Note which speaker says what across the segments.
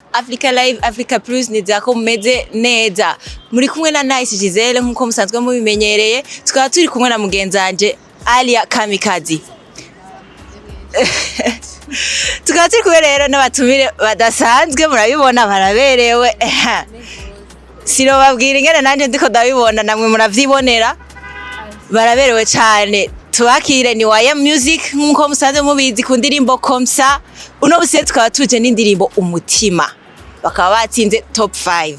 Speaker 1: Africa Live, Africa Plus nizako mumeze neza. Muri kumwe na Nice Giselle nkuko musanzwe mubimenyereye. Tukaba turi kumwe na mugenzanje Alia Kamikazi. Tukaba turi kumwe rero n'abatumire badasanzwe murabibona baraberewe. Sino babwira ingene nanje ndiko ndabibona namwe muravyibonera. Baraberewe cyane. Tuwakire ni Waya Music nkuko musanzwe mubizi ku ndirimbo Comme. Uno busiye tukaba tuje n'indirimbo Umutima. Bakaba batsinze top 5.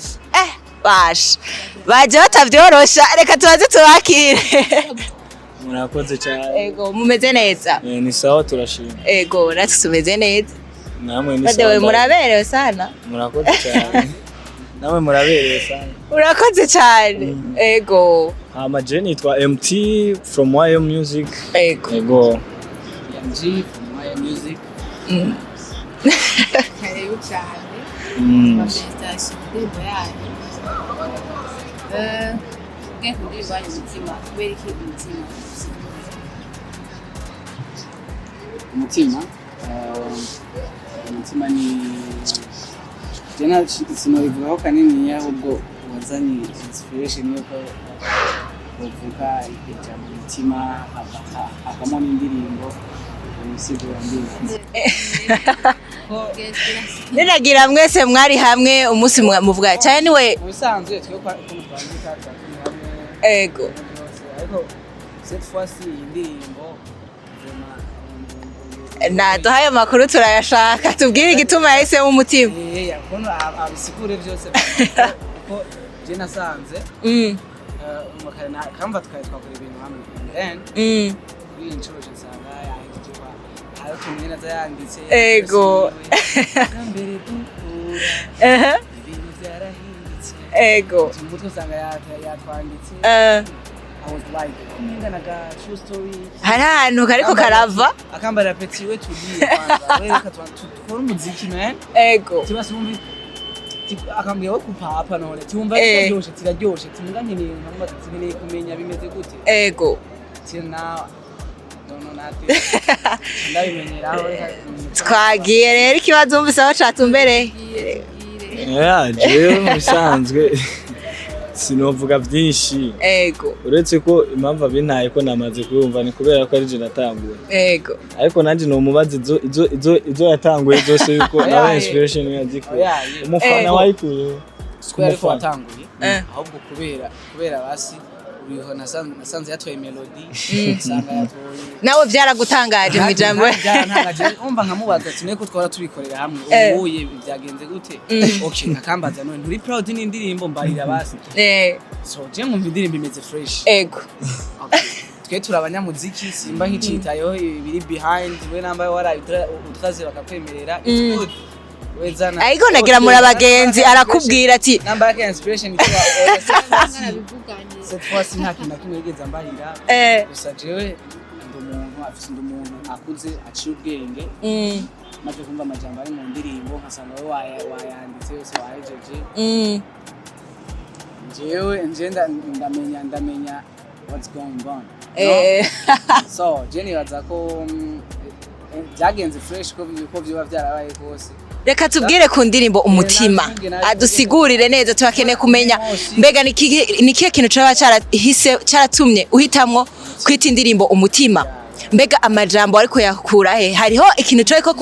Speaker 1: Bash. Baje batavyorosha reka tubaze tuwakire.
Speaker 2: Murakoze cyane.
Speaker 1: Ego mumeze neza.
Speaker 2: Ni sawa turashima.
Speaker 1: Ego natwe tumeze neza.
Speaker 2: Namwe ni
Speaker 1: sawa. Badewe muraberewe sana.
Speaker 2: Murakoze cyane. Namwe muraberewe sana.
Speaker 1: Urakoze cyane. Ego.
Speaker 2: Je nitwa MT from Yayo Music.
Speaker 1: Ego.
Speaker 3: MG from Yayo Music. Karibu cyane. Presentation ndirimbo yayo. Ndirimbo yayo Umutima. Kubera iki Umutima? Umutima ni jena sinobivugaho kanini ahubwo wazanye inspiration yuko uvuga ijambo Umutima hakamo n'indirimbo umusigura ndirimbo.
Speaker 1: Niragira mwese mwari hamwe umunsi muvuga cyane we
Speaker 3: ubusanzwe twe kwa twandika hamwe.
Speaker 1: Ego.
Speaker 3: Ariko cette fois-ci indirimbo
Speaker 1: duhaye amakuru turayashaka tubwire igituma yahise Umutima.
Speaker 3: Kono abisikure byose kuko je nasanze umukarana kamba twakora ibintu hamwe then kuri inshuro nsanga yahindije kwa ayo tumena zayanditse.
Speaker 1: Ego.
Speaker 3: Mbere dukura ibintu byarahindutse.
Speaker 1: Ego.
Speaker 3: Tumutwe usanga yatwanditse. I was like, naga true story.
Speaker 1: Hari ahantu kariko karava.
Speaker 3: Akambara peti we tugiye kwanza. Wewe tukora umuziki man.
Speaker 1: Ego.
Speaker 3: Tibasi mumbi akambwiye wo kupapa none tumva tiraryoshe tumuganye ni nkamwe tibine kumenya bimeze gute.
Speaker 1: Ego.
Speaker 3: Tina no nati. Ndabimenyeraho
Speaker 1: twagiye rero ikibazo umvise bacatumbereye.
Speaker 2: Je musanzwe sinovuga byinshi.
Speaker 1: Ego.
Speaker 2: Uretse ko impamvu abintaye ko namaze kuyumva ni kubera ko ari je natanguye.
Speaker 1: Ego.
Speaker 2: Ariko nanje no mubaze izo yatanguye zose yuko nawe inspiration yazikuye. Umufana wayikuye.
Speaker 3: Square ko watanguye. Ahubwo kubera basi uriho nasanze yatwaye melody sanga yatwaye.
Speaker 1: Nawe byaragutangaje mu ijambo.
Speaker 3: Byarantangaje umva nkamubaza ati neko twara tubikorera hamwe ubuye byagenze gute. Okay akambaza none nturi proud n'indirimbo mbarira basi. So je mu indirimbo imeze fresh.
Speaker 1: Ego.
Speaker 3: Twe turabanyamuziki simba nkicitayo ibiri behind we nambaye utkaze bakakwemerera it's good.
Speaker 1: Ariko nagira muri abagenzi arakubwira ati
Speaker 3: namba yake inspiration ikiba nabivuganye cette fois nta kintu kimwegeza mbarira gusa jewe umuntu akuze aciye ubwenge maze kumva amajambo ari mu ndirimbo nkasanga we wayanditse yose wahejeje jewe ndamenya what's going on. So Jenny wazako byagenze fresh ko byo byarabaye kose.
Speaker 1: Reka tubwire ku ndirimbo Umutima adusigurire neza tubakeneye kumenya mbega nikihe kintu caba cyaratumye uhitamwo kwita indirimbo Umutima. Mbega amajambo ariko yakura he hariho ikintu cyo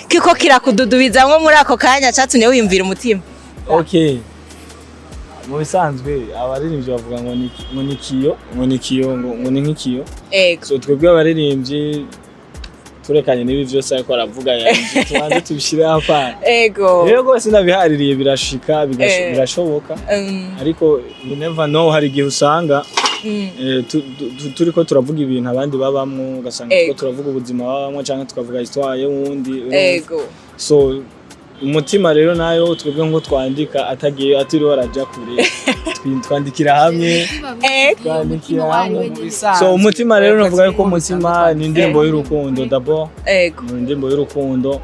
Speaker 1: kiko kirakududubizamwe muri ako kanya cyatumye wiyumvira Umutima.
Speaker 2: Okay. Mu bisanzwe abaririmbyi bavuga ngo ni nk'ikiyo. So twebwe abaririmbyi turekanye nibi byose ariko aravuga yanje tubanze tubishire hapa.
Speaker 1: Ego.
Speaker 2: Rero gose nabihaririye birashika birashoboka. Ariko you never know hari gihe usanga turiko turavuga ibintu abandi babamwe ugasanga ko turavuga ubuzima babamwe cyangwa tukavuga histoire y'undi.
Speaker 1: Ego.
Speaker 2: So Umutima rero nayo twebwe ngo twandika atagiye atiriho araja kure twandikira hamwe. Twandikira hamwe. So Umutima rero navuga ko Umutima ni indirimbo y'urukundo d'abord.
Speaker 1: Ego.
Speaker 2: Ni indirimbo y'urukundo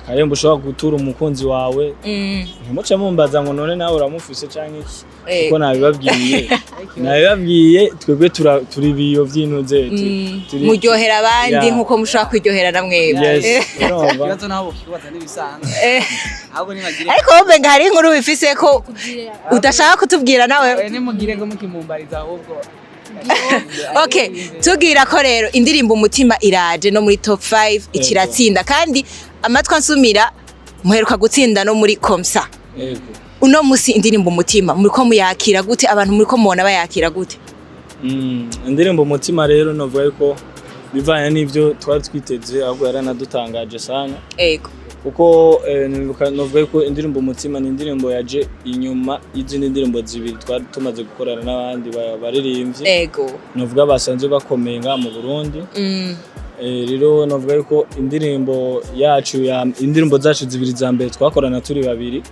Speaker 2: karembo ushobora gutura umukunzi wawe ntimuce mumbaza ngo none nawe uramufise canke iki kuko nabibabwiye twebwe turi biyo vy'intuze
Speaker 1: muryohera abandi nkuko mushobora kwiryohera namwebwe
Speaker 3: ibibazo nabo kibaza n'ibisanzwe
Speaker 1: ariko wowe ngo hari inkuru bifise ko udashaka kutubwira nawe
Speaker 3: nimugire ngo mukimumbariza ahubwo
Speaker 1: Okay, tugira ko rero indirimbo Umutima iraje no muri top 5 ikiratsinda kandi amatwa nsumira muheruka gutsinda no muri Comme. Uno musi indirimbo Umutima muri ko muyakira gute abantu muri ko mubona bayakira gute?
Speaker 2: Indirimbo Umutima rero novuga ko bivanye n'ivyo twari twiteze ahubwo yaranadutangaje sana. Kuko novuga ko indirimbo Umutima ni indirimbo yaje inyuma y'izindi ndirimbo zibiri twari tumaze gukorana n'abandi baririmbye novuga basanzwe bakomenga mu Burundi rero novuga ko indirimbo zacu zibiri za mbere twakorana turi babiri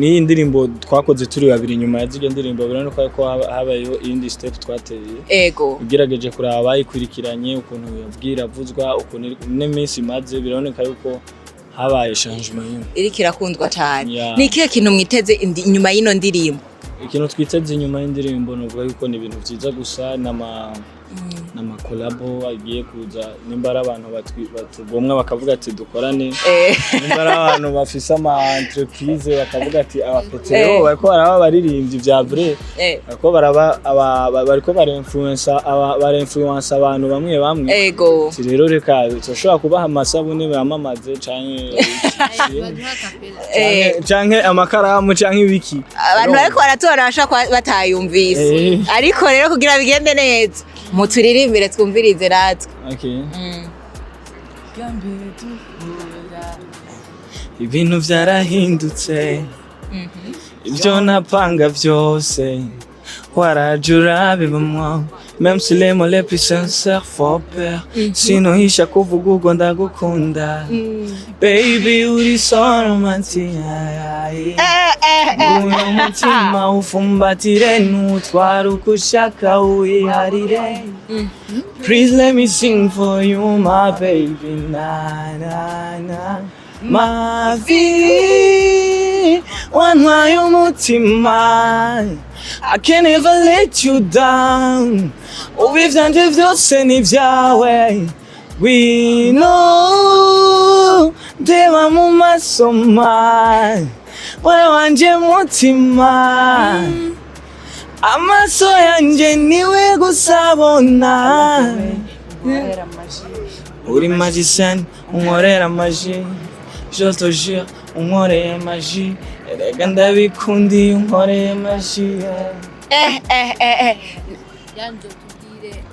Speaker 2: ni indirimbo twakoze turi babiri nyuma yazige ndirimbo birano ko habayeho indi step twateye ugerageje kuraba ikurikiranye ukuntu yabwira vuzwa ukuntu n'imisi maze bironeka yuko habaye changement
Speaker 1: iri kirakundwa cyane ni kihe kintu mwiteze inyuma y'ino ndirimbo
Speaker 2: ikintu twiteze inyuma y'indirimbo novuga yuko ni ibintu byiza gusa nama collabo agiye kuza nimbara abantu batugomwa bakavuga ati dukorane nimbara abantu bafise ama entreprise bakavuga ati abapetero bariko baraba baririmbye bya vrai bariko bariko barinfluence abantu bamwe rero reka tushobora kubaha amasabune bamamaze canke amakaramu canke ibiki
Speaker 1: abantu bariko baratora bashaka batayumvise ariko rero kugira bigende neza muturirimbire twumvirize natwe
Speaker 2: ibintu vyarahindutse ibyo napanga vyose warajura bibamwa même si les mots les plus sincères font peur sinohisha kuvuga ugo ndagukunda baby uri so romantic umutima ufumbatire nutwara uko ushaka wiharire please let me sing for you my baby na na na ma vie wantwaye umutima I can't ever let you down ubivyanje vyose ni vyawe we know deba mu maso mawe wewe wanje mutima amaso yanje niwe gusabona uri magician unkorera magie je te jure unkoreye magie erega ndabikundi unkoreye magie
Speaker 4: yanzo tugire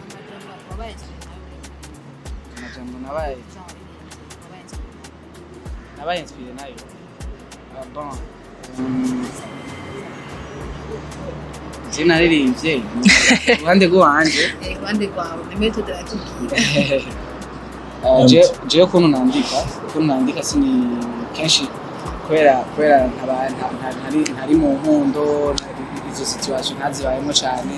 Speaker 3: amajambo nabaye inspire nayo bon jina naririmbye uruhande rwanje
Speaker 4: rwawe nimeto turatubwira
Speaker 3: je ukuntu nandika sini kenshi kwera ntari mu nkundo izo situation ntazibayemo cyane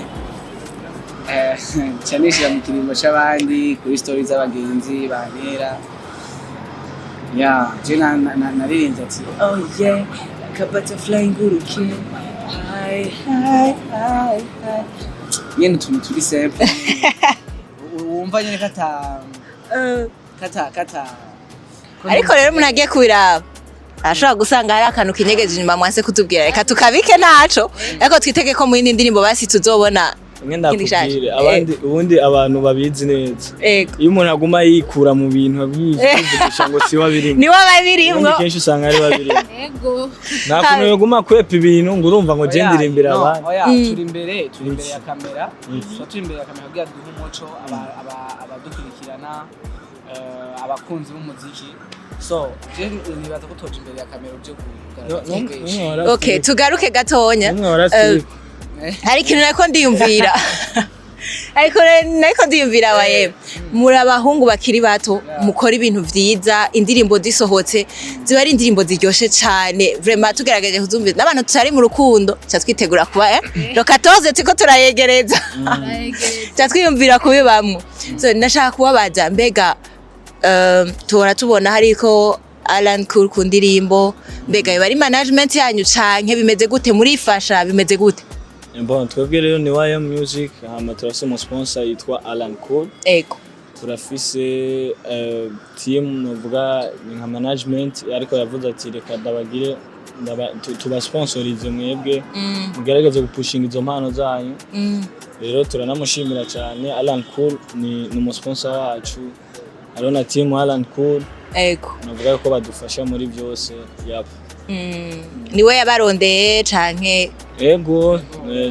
Speaker 3: cyanishyira mu kirimbo cy'abandi kuri story z'abagenzi bantera je naririmbye ati oh yeah like a butterfly nguruke hi yene tuntu turi simple wumva nyene kata
Speaker 1: ariko rero umuntu agiye kubiraba ashobora gusanga hari akantu kinyegeje inyuma mwase kutubwira reka tukabike ntaco ariko twitege ko mu yindi ndirimbo basi tuzobona
Speaker 2: ndakubwire ubundi abantu babizi neza iyo umuntu aguma yikura mu bintu abyivugisha ngo si wabirimo
Speaker 1: ni wababirimwo
Speaker 2: kenshi usanga ari wabirimo nakuntu yoguma kwepa ibintu ngo urumva ngo je ndirimbira abantu
Speaker 3: turi imbere ya kamera kugira duhe umuco abadukurikirana abakunzi b'umuziki so je nibaza ko toje imbere ya kamera uje kugaragaza
Speaker 1: okay tugaruke gatonya hari ikintu nako ndiyumvira ariko ndiyumvira waye muri abahungu bakiri bato mukora ibintu vyiza indirimbo zisohotse ziba ari indirimbo ziryoshe cyane vraiment tugerageje kuzumvira n'abantu tutari mu rukundo cyatwitegura kuba lokatoze tiko turayegereza cyatwiyumvira kubibamwe so nashaka kubabaza mbega tora tubona hariko Alan Cool ku ndirimbo mbega bari management yanyu canke bimeze gute murifasha bimeze gute
Speaker 2: Bon twebwe rero ni YM Music hama turafise umu sponsor yitwa Alan Cool
Speaker 1: ego
Speaker 2: turafise team novuga nka management ariko yavuze ati reka dabagire tubasponsorize mwebwe mugerageze gupushinga izo mpano zanyu rero turanamushimira cyane Alan Cool ni umusponsor wacu arona team Alan Cool
Speaker 1: ego
Speaker 2: navuga ko badufasha muri byose yapa
Speaker 1: niwe yabarondeye canke
Speaker 2: ego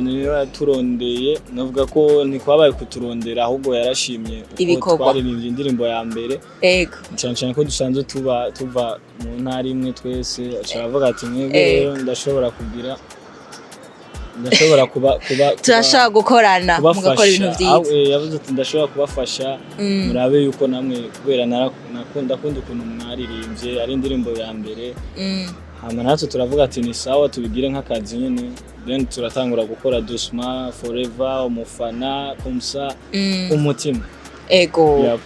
Speaker 2: niwe yaturondeye navuga ko ntikwabaye kuturondera ahubwo yarashimye
Speaker 1: uko
Speaker 2: twaririmbye indirimbo ya mbere
Speaker 1: ego
Speaker 2: cyane ko dusanzwe tuva mu ntara imwe twese aravuga ati mwebwe rero ndashobora kuba
Speaker 1: turashaka gukorana mugakora ibintu byiza
Speaker 2: yavuze ati ndashobora kubafasha murabe yuko namwe kubera nakunda ukuntu mwaririmbye ari indirimbo ya mbere hama natwe turavuga ati ni sawa tubigire nk'akazi nyene then turatangura gukora doucement forever umufana Comme, umutima
Speaker 1: ego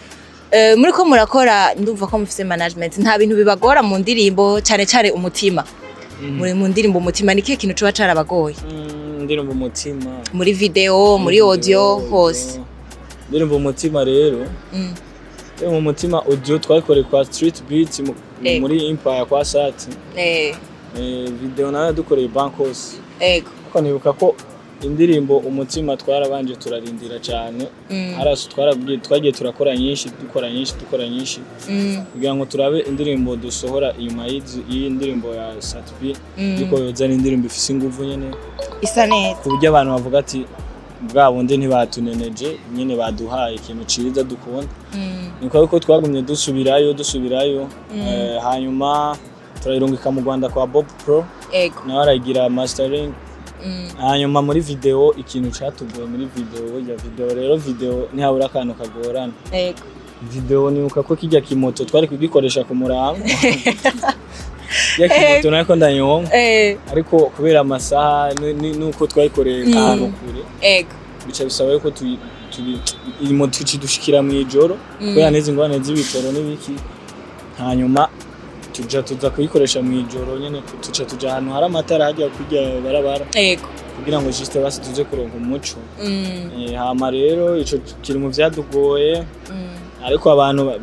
Speaker 1: muri ko murakora ndumva ko mufise management nta bintu bibagora mu ndirimbo cyane umutima muri mu ndirimbo umutima ni kihe kintu coba carabagoye
Speaker 2: ndirimbo umutima
Speaker 1: muri video muri audio hose
Speaker 2: ndirimbo umutima rero mu mutima audio twakoreye kwa Street Beat muri Empire kwa Sati video nayo dukoreye Bankos
Speaker 1: ego
Speaker 2: ko nibuka ko indirimbo umutima twarabanje turarindira cyane araso twagiye turakora nyinshi dukora nyinshi kugira ngo turabe indirimbo dusohora inyuma y'iyi ndirimbo ya Sati yuko yozana indirimbo ifise inguvu nyene
Speaker 1: isa neza
Speaker 2: kuburyo abantu bavuga ati bwa bundi ntibatuneneje nyene baduhaye ikintu ciza dukunda niko ko twagumye dusubirayo hanyuma turayirungika mu Rwanda kwa Bob Pro nawe aragira mastering hanyuma muri video ikintu cyatugoye muri video ntihabura akantu kagorana video nibuka ko kijya kimoto twari kugikoresha ku murango yakimoto nako ndanyonga ariko kubera amasaha nuko twayikoreye ahantu kure bica bisaba yuko iyi moto idushikira mu ijoro kubera nezi ngwane z'ibitoro n'ibiki hanyuma tuza kuyikoresha mu ijoro nyene tuja ahantu hari amatara hajya kujya barabara kugira ngo juste basi tuze kuronka umuco hama rero ico kiri mu vyadugoye ariko abantu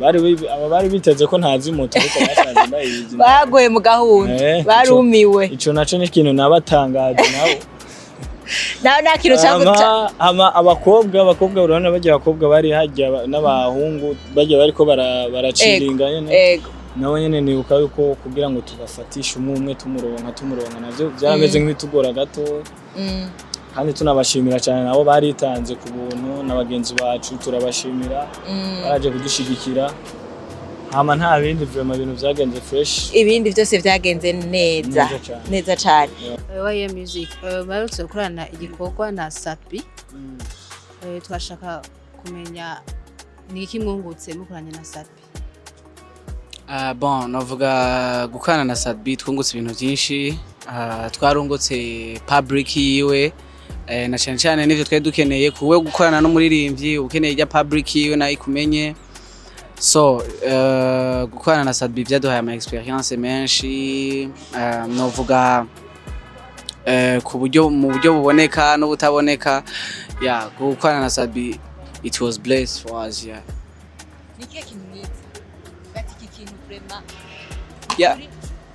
Speaker 2: bari biteze ko ntazi moto ariko basanze ndayizi
Speaker 1: bagoye mu gahunda barumiwe
Speaker 2: ico naco ni ikintu nabatangaje nabo
Speaker 1: nta kintu cyangwa
Speaker 2: abakobwa urabona bagiye abakobwa bari hajya n'abahungu bagiye bariko baraciringa nyene nawe nyene nibuka yuko kugira ngo tubafatishe umwe tumuronka navyo byarameze nk'ibitugora gato kandi tunabashimira cyane nabo baritanze ku buntu n'abagenzi bacu turabashimira baraje kudushigikira hama nta bindi vraiment ibintu vyagenze fresh
Speaker 1: ibindi byose vyagenze neza cyane
Speaker 4: YM Music barutse gukorana igikorwa na Satbi twashaka kumenya ni iki mwungutse mukoranye na Satbi
Speaker 3: bon navuga gukorana na Satbi twungutse ibintu byinshi twarungutse public yiwe na cyane n'ivyo twari dukeneye kuwe gukorana n'umuririmbyi ukeneye ijya public yiwe nayo kumenye so gukorana na Satbi byaduhaye ama experience menshi novuga mu buryo buboneka no butaboneka gukorana na Satbi it was blessed for us
Speaker 1: Niki kintu mwiza batiki kintu vraiment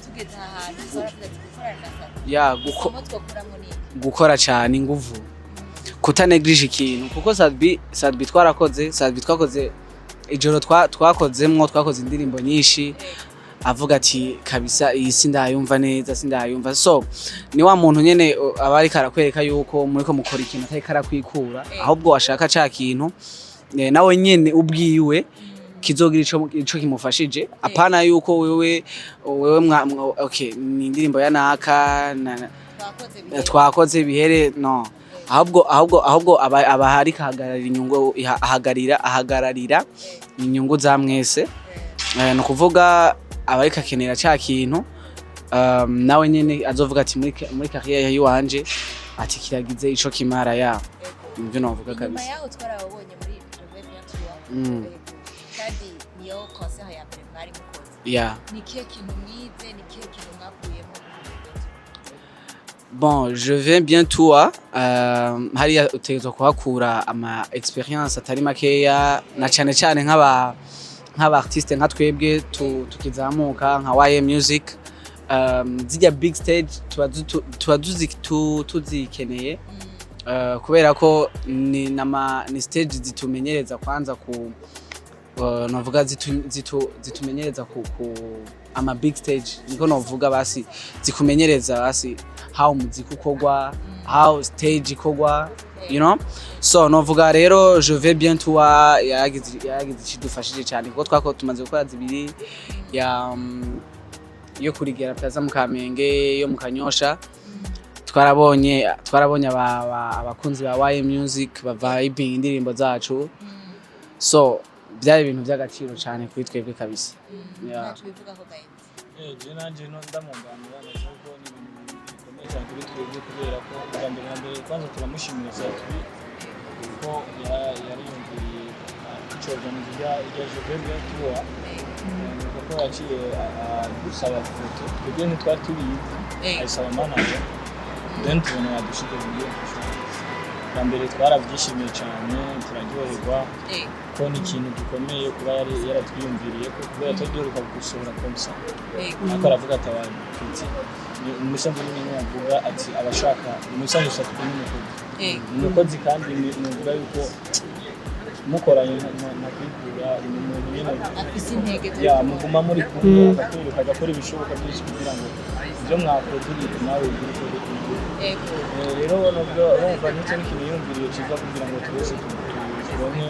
Speaker 1: tugeza ahantu gukorana na Satbi
Speaker 3: gukora cyane inguvu kutaneglige ikintu kuko Satbi twakoze ijoro twakoze indirimbo nyinshi avuga ati kabisa iyi sindayumva neza so ni wa muntu nyene abari karakwereka yuko muri ko mukora ikintu atari karakwikura ahubwo washaka ca kintu nawe nyene ubwiwe kizogira ico kimufashije apana yuko wewe okay ni indirimbo ya naka twakoze bihere no ahubwo abahari ahagararira inyungu za mwese no kuvuga abari kakenera ca kintu nawe nyene azovuga ati muri carrière yiwanje ati kiragize ico kimara ya nivyo novuga kabisa
Speaker 1: yaho twarabonye muri JVB1 kandi niyo concert ya mbere mwari mukoze
Speaker 3: yeah.
Speaker 1: Ni kihe kintu mwize, ni kihe kintu mwakuyemo?
Speaker 3: Bon, je viens bientôt hariya utegerezwa kuhakura ama experience atari makeya na cyane nk'aba artiste nka twebwe tukizamuka nka YA Music zijya big stage tuba tuzikeneye kubera ko ni stage zitumenyereza kwanza ku novuga zitumenyereza ku ama big stage niko novuga basi zikumenyereza basi how muziki ukorwa how stage ikorwa you know, so novuga rero je vais bientôt yagize kidufashije cyane kuko twako tumaze gukora zibiri yo kurigera plaza mu Kamenge yo mu Kanyosha twarabonye abakunzi ba YA Music vibing indirimbo zacu, so byari ibintu by'agaciro cyane kuri twebwe kabisa.
Speaker 2: Je nanje no ndamunganira nuko ni ibintu bikomeye cyane kuri twebwe kubera ko mbere kwanza turamushimira cyane kuko yariyumviriye icoganiza ya JVB1 kuko yaciye gusaba foto twebwe ntitwari tubizi ayisaba manager then tubona yadushyize video mbere twarabyishimiye cyane turaryoherwa ko ni ikintu gikomeye kuba yaratwiyumviriye ko kubera tugiheruka gusohora Comme, ariko aravuga ati abantu umusanzu n'imwe yavuga ati abashaka umusanzu ushaka umukozi kandi nuvuga yuko mukoranye na kwigura umuntu nyine
Speaker 1: afise intege
Speaker 2: ya muguma muri kumwe agakora ibishoboka byose kugira ngo ibyo mwakoze nawe rero nubwo bumva n'icyo n'ikintu yumviriye kiza kugira ngo twese tubone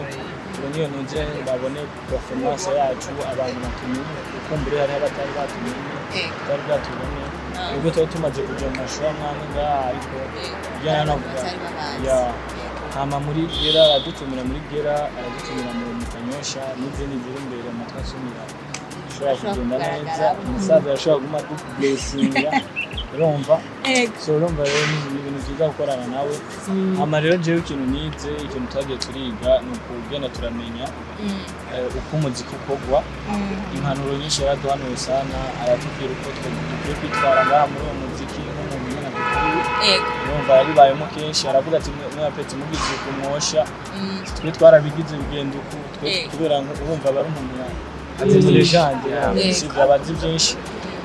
Speaker 2: iyo nje babone performance yacu abantu batumenye kuko mbere hari abatari batumenye bari batubonye ubwo tumaze kuja mu mashuri amwe ariko byana navuga ya hama muri gera aradutumira mu Kanyosha n'izindi ziri imbere amatwasumira ashobora kugenda neza umusaza yashobora guma blessinga urumva so urumva rero ni ibintu byiza gukorana nawe hama rero jewe ikintu nize ikintu twagiye turiga ni ukugenda turamenya uko umuziki ukorwa impanuro nyinshi yaraduhanuye sana aratubwira uko dukwiye kwitwara ngaha muri uwo muziki nk'umuntu nyine dukwiye urumva yabibayemo kenshi aravuga ati mwapetse mubizi kumwosha twe twarabigize bigenda uko kubera urumva bari umuntu azi muri legende sivyo abazi byinshi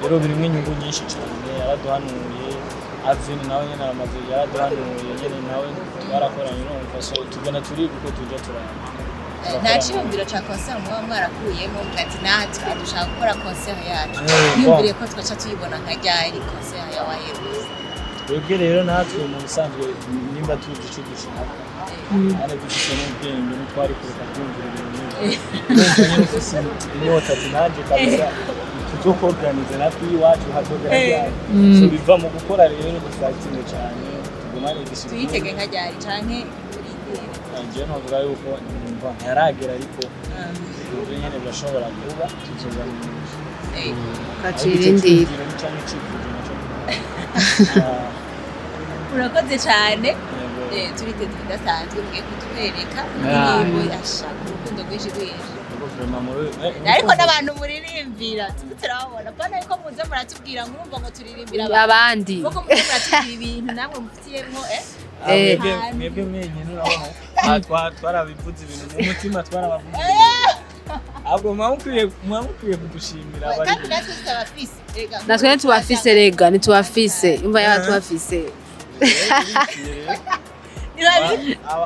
Speaker 2: rero birimo inyungu nyinshi cyane yaraduhanuye Alvin nawe nyine amaze yaraduhanuye nyine nawe twarakoranye urumva so tugana turiga uko tujya turana
Speaker 1: nta cyumviro cya concert muba mwarakuyemo ati natwe dushaka gukora concert yacu yumviriye ko twaca tuyibona nka ryari concert ya YA.
Speaker 2: twebwe rero natwe mu bisanzwe nimba tuzi icyo dushaka ari dufite n'ubwenge ntitwari kureka kumvira ibintu nk'ibyo inyota tunaje kabisa tuzokorganiza natwe iwacu hazogaragara so biva mu gukora rero dufatine cyane tugumane igisubizo
Speaker 1: tuyitege nka ryari canke
Speaker 2: nje navuga yuko nimba ntaragera ariko ubu nyene bashobora kuba tuzoganisha
Speaker 4: kacirindi
Speaker 1: urakoze cyane turite tudasanzwe mugiye kutwereka indirimbo yashaka urukundo rwinshi ariko n'abantu muririmbira turabona bana ariko muze muratubwira ngo urumva ngo turirimbira
Speaker 4: abandi
Speaker 1: kuko muze muratubwira ibintu namwe mufitiyemo
Speaker 2: mwebwe mwenyine urabona twarabivuze ibintu mu mutima twarabavuze ahubwo mwamukwiye kudushimira
Speaker 1: kandi natwe tubafise
Speaker 4: natwe ntitubafise rega ntitubafise imva yaba tubafise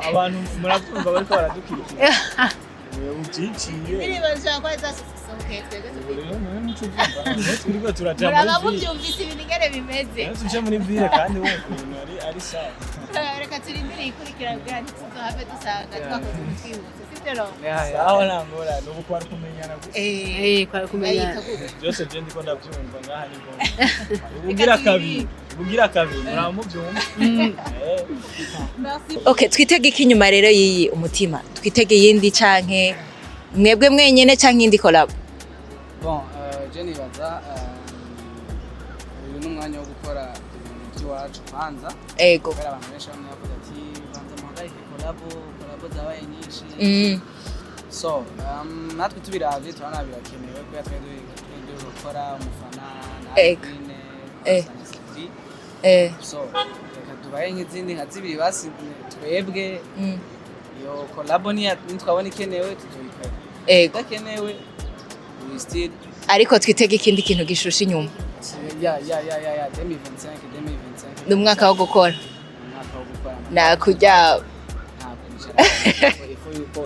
Speaker 2: abantu murabyumva bariko baradukirikira
Speaker 1: indirimbo zishobora kuba zasohokeye
Speaker 2: twebwe turaja
Speaker 1: muraba mubyumvise ibintu ingene bimeze
Speaker 2: tuje muri ville kandi wumva ari sawa
Speaker 1: reka turindire ikurikira bwa ntituzohave dusanga twakoze twihuse sibyo
Speaker 2: aho nambora n'ubu kwari kumenyana gusa
Speaker 4: kwari kumenyana
Speaker 2: byose je ndiko ndabyumva ngaha ni ngombwa ubugira kabiri muraba mubyumva
Speaker 1: okay twitege ikinyuma rero yiyi umutima twitege yindi canke mwebwe mwenyene canke indi collab
Speaker 3: bon je nibaza uyu n'umwanya wo gukora iwacu kwanza
Speaker 1: ego
Speaker 3: kubera abantu benshi bamwe bavuga ati banza muhagarike collab zabaye nyinshi so natwe tubiravye turabona birakenewe kubera twebwe ibyo bakora umufana na
Speaker 1: Ego.
Speaker 3: so reka tubaye nk'izindi nka zibiri basi twebwe iyo collab twabona ikenewe tuzoyikora idakenewe we still
Speaker 1: ariko twitege ikindi kintu gishusha inyuma
Speaker 3: 2025
Speaker 1: ni umwaka wo gukora nakujya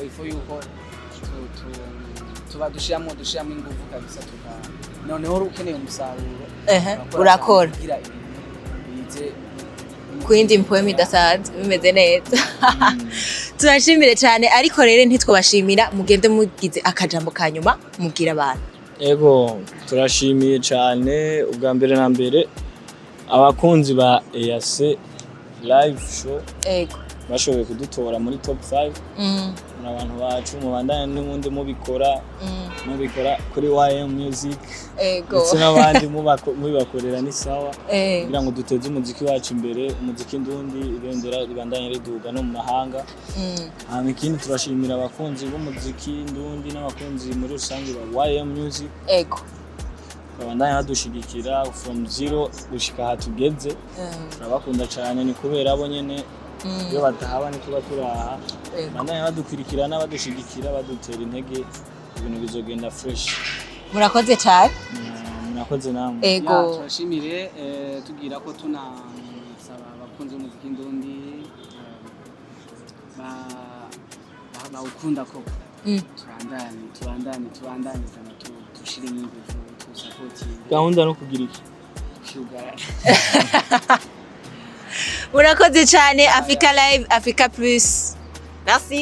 Speaker 3: ifu yuko tuba dushiramo ingufu kabisa noneho ukeneye umusaruro
Speaker 1: urakora kwindi mpoema idasanzwe bimeze neza turashimire cyane ariko rero ntitwabashimira mugende mugize akajambo kanyuma mubwira abantu
Speaker 2: ego turashimiye cyane ubwa mbere na mbere abakunzi ba EAC live show
Speaker 1: ego
Speaker 2: bashoboye kudutora muri top 5 abantu bacu mubandanye n'ubundi mubikora kuri YM Music
Speaker 1: ego
Speaker 2: ndetse n'abandi mubibakorera ni sawa kugira ngo duteze umuziki wacu imbere umuziki ndundi ibendera ribandanye riduga no mu mahanga ikindi turashimira abakunzi b'umuziki ndundi n'abakunzi muri rusange ba YM Music
Speaker 1: ego
Speaker 2: babandanye badushigikira from zero gushika aha tugeze turabakunda cyane ni kubera abo nyene iyo batahaba ni tuba turaha bandanye badukurikirana badushigikira badutera intege ibintu bizogenda fresh
Speaker 1: murakoze cyane
Speaker 2: murakoze namwe
Speaker 1: ego
Speaker 3: turashimire tugira ko tunasaba abakunzi b'umuziki ndundi bawukunda koko tubandane tushire ingufu tusapotinge
Speaker 2: gahunda no kugira iki
Speaker 1: murakoze cyane Africa Live Africa Plus merci